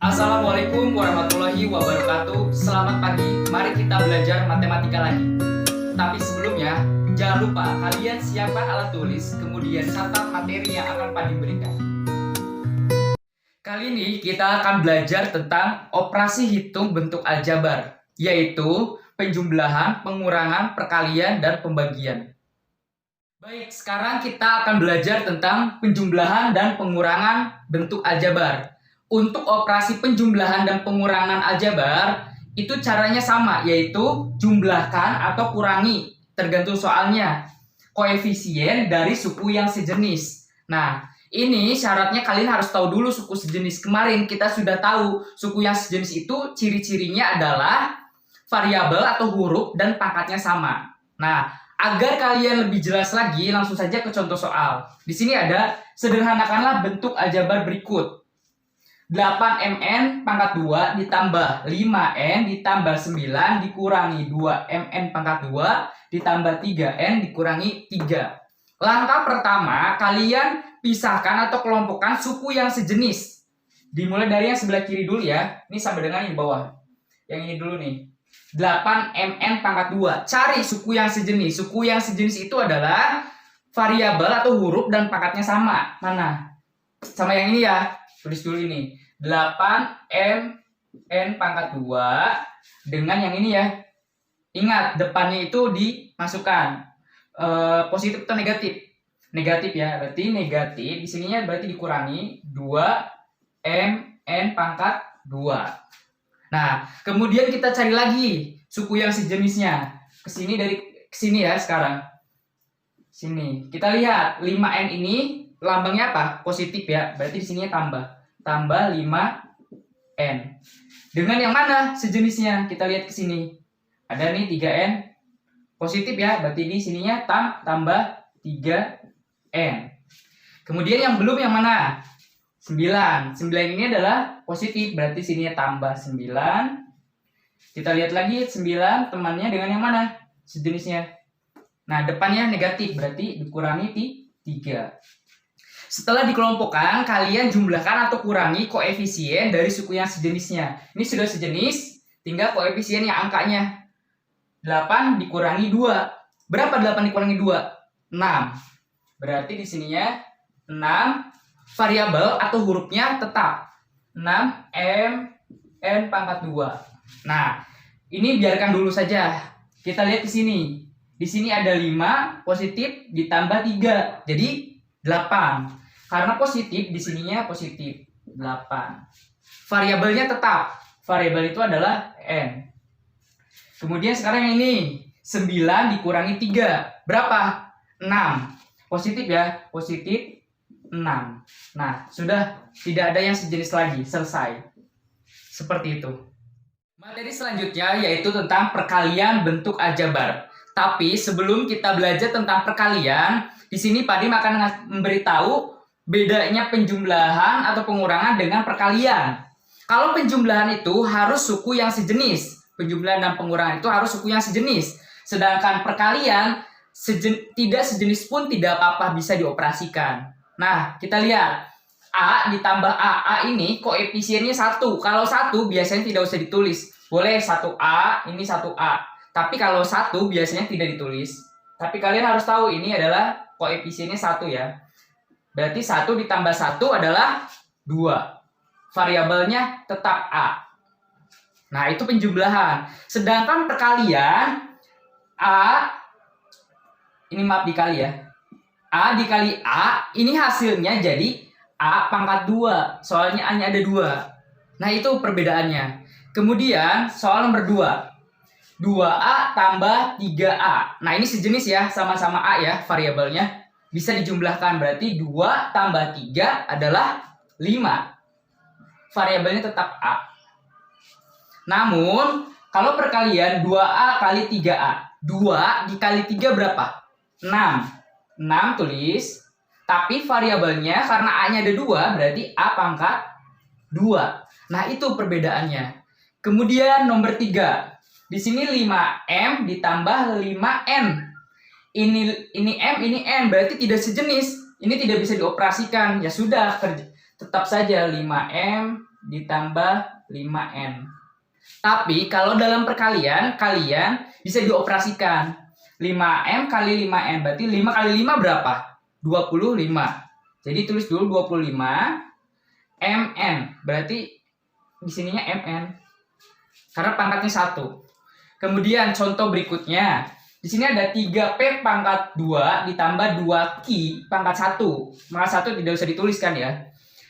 Assalamualaikum warahmatullahi wabarakatuh. Selamat pagi, mari kita belajar matematika lagi. Tapi sebelumnya, jangan lupa kalian siapkan alat tulis, kemudian catat materi yang akan Padi berikan. Kali ini kita akan belajar tentang operasi hitung bentuk aljabar, yaitu penjumlahan, pengurangan, perkalian, dan pembagian. Baik, sekarang kita akan belajar tentang penjumlahan dan pengurangan bentuk aljabar. Untuk operasi penjumlahan dan pengurangan aljabar, itu caranya sama, yaitu jumlahkan atau kurangi, tergantung soalnya, koefisien dari suku yang sejenis. Nah, ini syaratnya kalian harus tahu dulu suku sejenis. Kemarin kita sudah tahu suku yang sejenis itu ciri-cirinya adalah variabel atau huruf dan pangkatnya sama. Nah, agar kalian lebih jelas lagi, langsung saja ke contoh soal. Di sini ada, sederhanakanlah bentuk aljabar berikut. 8mn pangkat 2 ditambah 5n ditambah 9 dikurangi 2mn pangkat 2 ditambah 3n dikurangi 3. Langkah pertama, kalian pisahkan atau kelompokkan suku yang sejenis. Dimulai dari yang sebelah kiri dulu ya. Ini sampai dengan yang bawah. Yang ini dulu nih. 8mn pangkat 2. Cari suku yang sejenis. Suku yang sejenis itu adalah variabel atau huruf dan pangkatnya sama. Mana? Sama yang ini ya. Tulis dulu ini. 8mn pangkat 2 dengan yang ini ya. Ingat, depannya itu dimasukkan positif atau negatif. Negatif ya, berarti negatif. Di sininya berarti dikurangi 2mn pangkat 2. Nah, kemudian kita cari lagi suku yang sejenisnya. Kesini dari kesini ya sekarang. Sini. Kita lihat 5n ini lambangnya apa? Positif ya. Berarti di sininya tambah 5n. Dengan yang mana sejenisnya? Kita lihat ke sini. Ada nih 3n positif ya, berarti di sininya tambah 3n. Kemudian yang belum yang mana? 9. 9 ini adalah positif, berarti sininya tambah 9. Kita lihat lagi 9 temannya dengan yang mana? Sejenisnya. Nah, depannya negatif, berarti dikurangi 3. Setelah dikelompokkan, kalian jumlahkan atau kurangi koefisien dari suku yang sejenisnya. Ini sudah sejenis, tinggal koefisien yang angkanya. 8 dikurangi 2. Berapa 8 dikurangi 2? 6. Berarti di sininya 6, variabel atau hurufnya tetap. 6mn pangkat 2. Nah, ini biarkan dulu saja. Kita lihat di sini. Di sini ada 5 positif ditambah 3. Jadi 8. Karena positif, di sininya positif 8. Variabelnya tetap. Variabel itu adalah n. Kemudian sekarang ini 9 dikurangi 3. Berapa? 6. Positif ya, positif 6. Nah, sudah tidak ada yang sejenis lagi. Selesai. Seperti itu. Materi selanjutnya yaitu tentang perkalian bentuk aljabar. Tapi sebelum kita belajar tentang perkalian, di sini Padim akan memberitahu bedanya penjumlahan atau pengurangan dengan perkalian. Kalau penjumlahan itu harus suku yang sejenis. Penjumlahan dan pengurangan itu harus suku yang sejenis. Sedangkan perkalian tidak sejenis pun tidak apa-apa bisa dioperasikan. Nah, kita lihat. A ditambah A. A ini koefisiennya 1. Kalau 1 biasanya tidak usah ditulis. Boleh 1A, ini 1A. Tapi kalau 1 biasanya tidak ditulis. Tapi kalian harus tahu ini adalah koefisiennya 1 ya. Berarti 1 ditambah 1 adalah 2. Variabelnya tetap A. Nah, itu penjumlahan. Sedangkan perkalian, A, ini maaf dikali ya. A dikali A, ini hasilnya jadi A pangkat 2. Soalnya A-nya ada 2. Nah, itu perbedaannya. Kemudian, soal nomor 2. 2A tambah 3A. Nah, ini sejenis ya, sama-sama A ya, variabelnya. Bisa dijumlahkan, berarti 2 tambah 3 adalah 5. Variabelnya tetap A. Namun, kalau perkalian 2A kali 3A. 2 dikali 3 berapa? 6. 6 tulis. Tapi variabelnya karena A-nya ada 2, berarti A pangkat 2. Nah, itu perbedaannya. Kemudian nomor 3. Di sini 5M ditambah 5N. Ini M, ini N, berarti tidak sejenis. Ini tidak bisa dioperasikan. Ya sudah, tetap saja 5M ditambah 5N. Tapi kalau dalam perkalian, kalian bisa dioperasikan. 5M kali 5N, berarti 5 kali 5 berapa? 25. Jadi tulis dulu 25 MN, berarti di sininya MN. Karena pangkatnya 1. Kemudian contoh berikutnya. Di sini ada 3P pangkat 2 ditambah 2Q pangkat 1. Maka 1 tidak usah dituliskan ya.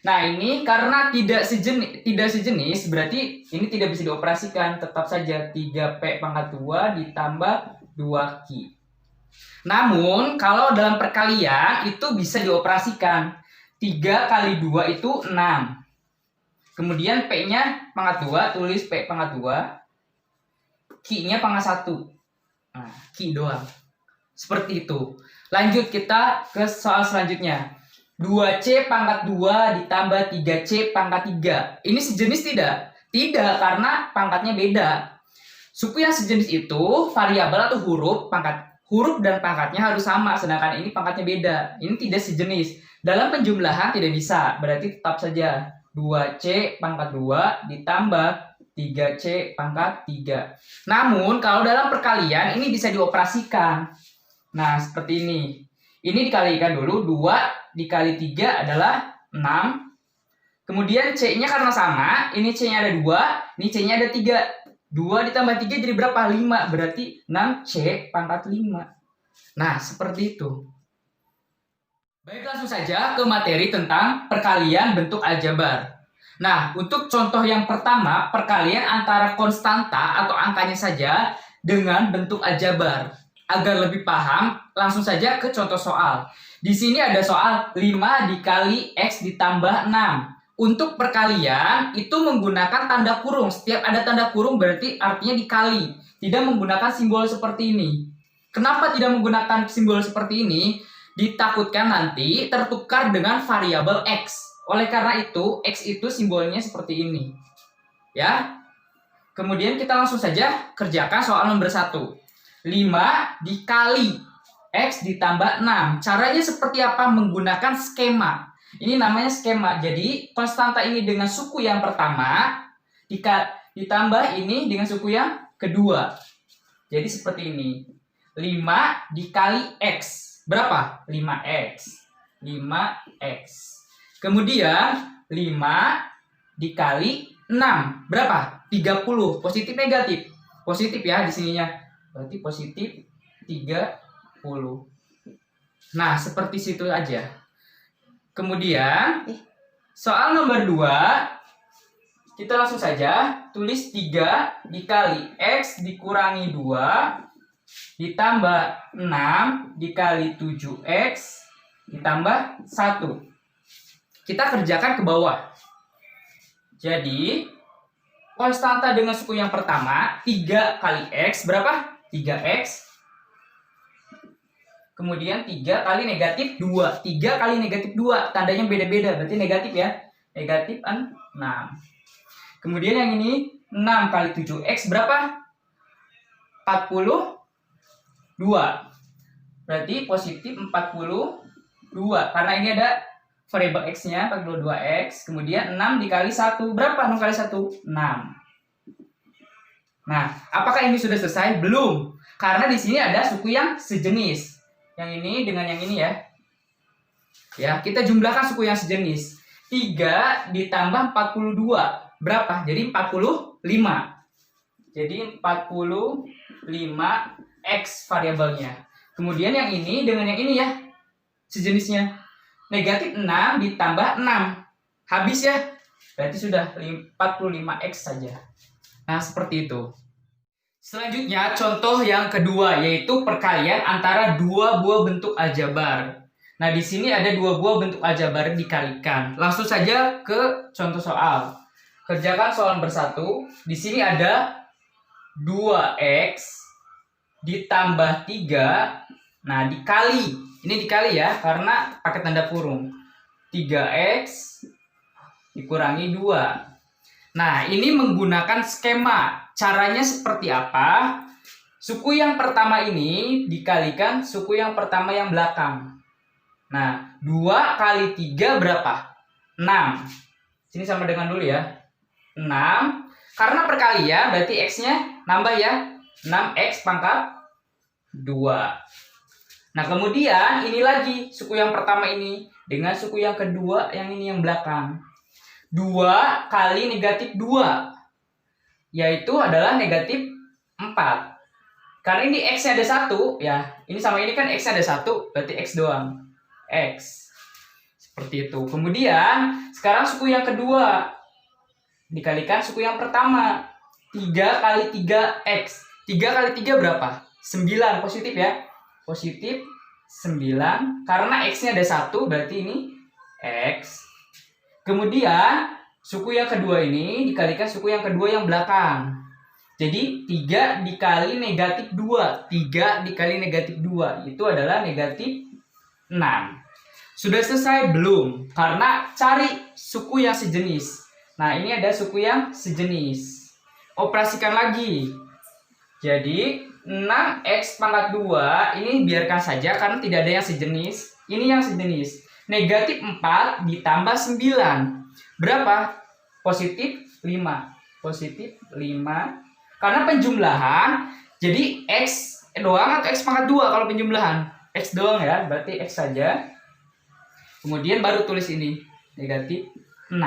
Nah, ini karena tidak sejenis, berarti ini tidak bisa dioperasikan. Tetap saja 3P pangkat 2 ditambah 2Q. Namun, kalau dalam perkalian itu bisa dioperasikan. 3 kali 2 itu 6. Kemudian P-nya pangkat 2, tulis P pangkat 2. Q-nya pangkat 1. Nah, Q doang. Seperti itu. Lanjut kita ke soal selanjutnya. 2C pangkat 2 ditambah 3C pangkat 3. Ini sejenis tidak? Tidak, karena pangkatnya beda. Suku yang sejenis itu variabel atau huruf dan pangkatnya harus sama, sedangkan ini pangkatnya beda. Ini tidak sejenis. Dalam penjumlahan tidak bisa, berarti tetap saja 2C pangkat 2 ditambah 3C pangkat 3. Namun kalau dalam perkalian ini bisa dioperasikan. Nah, seperti ini. Ini dikalikan dulu, 2 dikali 3 adalah 6. Kemudian C-nya karena sama, ini C-nya ada 2, ini C-nya ada 3. 2 ditambah 3 jadi berapa? 5, berarti 6C pangkat 5. Nah, seperti itu. Baik, langsung saja ke materi tentang perkalian bentuk aljabar. Nah, untuk contoh yang pertama, perkalian antara konstanta atau angkanya saja dengan bentuk aljabar. Agar lebih paham, langsung saja ke contoh soal. Di sini ada soal 5 dikali X ditambah 6. Untuk perkalian, itu menggunakan tanda kurung. Setiap ada tanda kurung berarti artinya dikali. Tidak menggunakan simbol seperti ini. Kenapa tidak menggunakan simbol seperti ini? Ditakutkan nanti tertukar dengan variabel X. Oleh karena itu, X itu simbolnya seperti ini. Ya. Kemudian kita langsung saja kerjakan soal nomor 1. 5 dikali X ditambah 6. Caranya seperti apa? Menggunakan skema. Ini namanya skema. Jadi, konstanta ini dengan suku yang pertama ditambah ini dengan suku yang kedua. Jadi seperti ini. 5 dikali X. Berapa? 5X. 5X. Kemudian 5 dikali 6. Berapa? 30. Positif negatif? Positif ya di sininya. Berarti positif 30. Nah, seperti situ aja. Kemudian soal nomor 2, kita langsung saja tulis 3 dikali X dikurangi 2 ditambah 6 dikali 7X ditambah 1. Kita kerjakan ke bawah. Jadi, konstanta dengan suku yang pertama, 3 kali X, berapa? 3X. Kemudian 3 kali negatif 2. 3 kali negatif 2. Tandanya beda-beda, berarti negatif ya. Negatif 6. Kemudian yang ini 6 kali 7X berapa? 42. Berarti positif 42. Karena ini ada variabel X-nya, 42X. Kemudian 6 dikali 1. Berapa 6 kali 1? 6. Nah, apakah ini sudah selesai? Belum. Karena di sini ada suku yang sejenis. Yang ini dengan yang ini ya. Ya, kita jumlahkan suku yang sejenis. 3 ditambah 42. Berapa? Jadi 45. Jadi 45 X variabelnya. Kemudian yang ini dengan yang ini ya. Sejenisnya. Negatif 6 ditambah 6. Habis ya. Berarti sudah 45X saja. Nah, seperti itu. Selanjutnya, contoh yang kedua, yaitu perkalian antara dua buah bentuk aljabar. Nah, di sini ada dua buah bentuk aljabar dikalikan. Langsung saja ke contoh soal. Kerjakan soal nomor 1. Di sini ada 2X ditambah 3. Nah, dikali. Ini dikali ya, karena pakai tanda kurung. 3X dikurangi 2. Nah, ini menggunakan skema. Caranya seperti apa? Suku yang pertama ini dikalikan suku yang pertama yang belakang. Nah, 2 kali 3 berapa? 6. Sini sama dengan dulu ya. 6. Karena perkalian berarti X-nya nambah ya. 6X pangkat 2. Nah, kemudian ini lagi suku yang pertama ini dengan suku yang kedua yang ini yang belakang. 2 kali negatif 2, yaitu adalah negatif 4. Karena ini X-nya ada 1, ya. Ini sama ini kan X-nya ada 1, berarti X doang. X. Seperti itu. Kemudian, sekarang suku yang kedua dikalikan suku yang pertama. 3 kali 3X. 3 kali 3 berapa? 9, positif ya. Positif 9. Karena X-nya ada 1, berarti ini X. Kemudian, suku yang kedua ini dikalikan suku yang kedua yang belakang. Jadi, 3 dikali negatif 2. 3 dikali negatif 2. Itu adalah negatif 6. Sudah selesai? Belum. Karena cari suku yang sejenis. Nah, ini ada suku yang sejenis. Operasikan lagi. Jadi, 6X pangkat 2 ini biarkan saja karena tidak ada yang sejenis. Ini yang sejenis. Negatif 4 ditambah 9. Berapa? Positif 5. Positif 5. Karena penjumlahan, jadi X doang atau X pangkat 2 kalau penjumlahan? X doang ya, berarti X saja. Kemudian baru tulis ini. Negatif 6.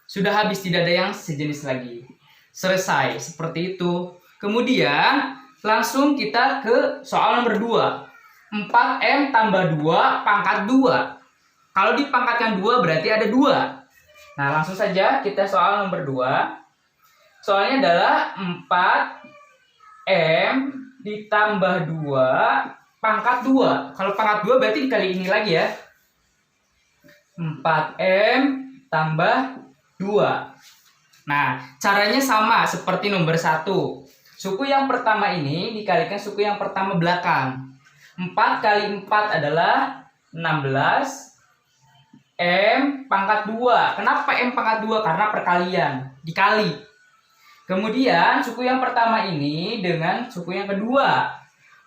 Sudah habis, tidak ada yang sejenis lagi. Selesai, seperti itu. Kemudian, langsung kita ke soal nomor 2. 4M tambah 2 pangkat 2. Kalau dipangkatkan 2 berarti ada 2. Nah, langsung saja kita soal nomor 2. Soalnya adalah 4M ditambah 2 pangkat 2. Kalau pangkat 2 berarti dikali ini lagi ya. 4M tambah 2. Nah, caranya sama seperti nomor 1. Suku yang pertama ini dikalikan suku yang pertama belakang. 4 kali 4 adalah 16. M pangkat 2. Kenapa M pangkat 2? Karena perkalian. Dikali. Kemudian suku yang pertama ini dengan suku yang kedua.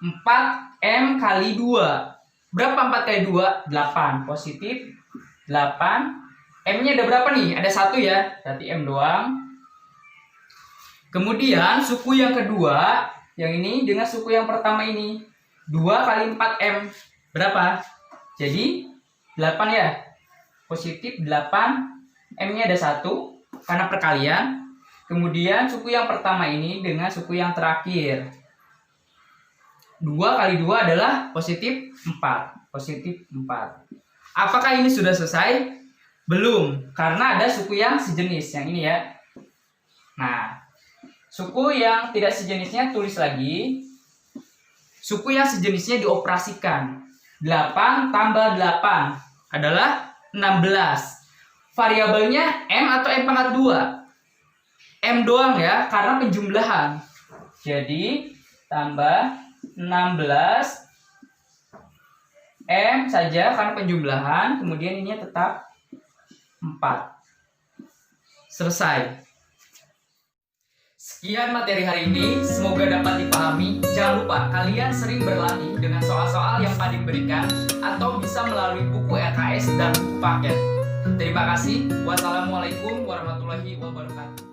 4M kali 2. Berapa 4 kali 2? 8. Positif 8. M-nya ada berapa nih? Ada 1 ya. Berarti M doang. Kemudian suku yang kedua, yang ini dengan suku yang pertama ini. 2 kali 4M. Berapa? Jadi 8 ya. Positif 8. M-nya ada 1 karena perkalian. Kemudian suku yang pertama ini dengan suku yang terakhir. 2 kali 2 adalah positif 4. Positif 4. Apakah ini sudah selesai? Belum, karena ada suku yang sejenis, yang ini ya. Nah, suku yang tidak sejenisnya tulis lagi. Suku yang sejenisnya dioperasikan. 8 tambah 8 adalah 16. Variabelnya M atau M pangkat 2? M doang ya, karena penjumlahan. Jadi, tambah 16 M saja karena penjumlahan, kemudian ini tetap 4. Selesai. Sekian materi hari ini, semoga dapat dipahami. Jangan lupa kalian sering berlatih dengan soal-soal yang Pak berikan atau bisa melalui buku RKS dan buku paket. Terima kasih. Wassalamualaikum warahmatullahi wabarakatuh.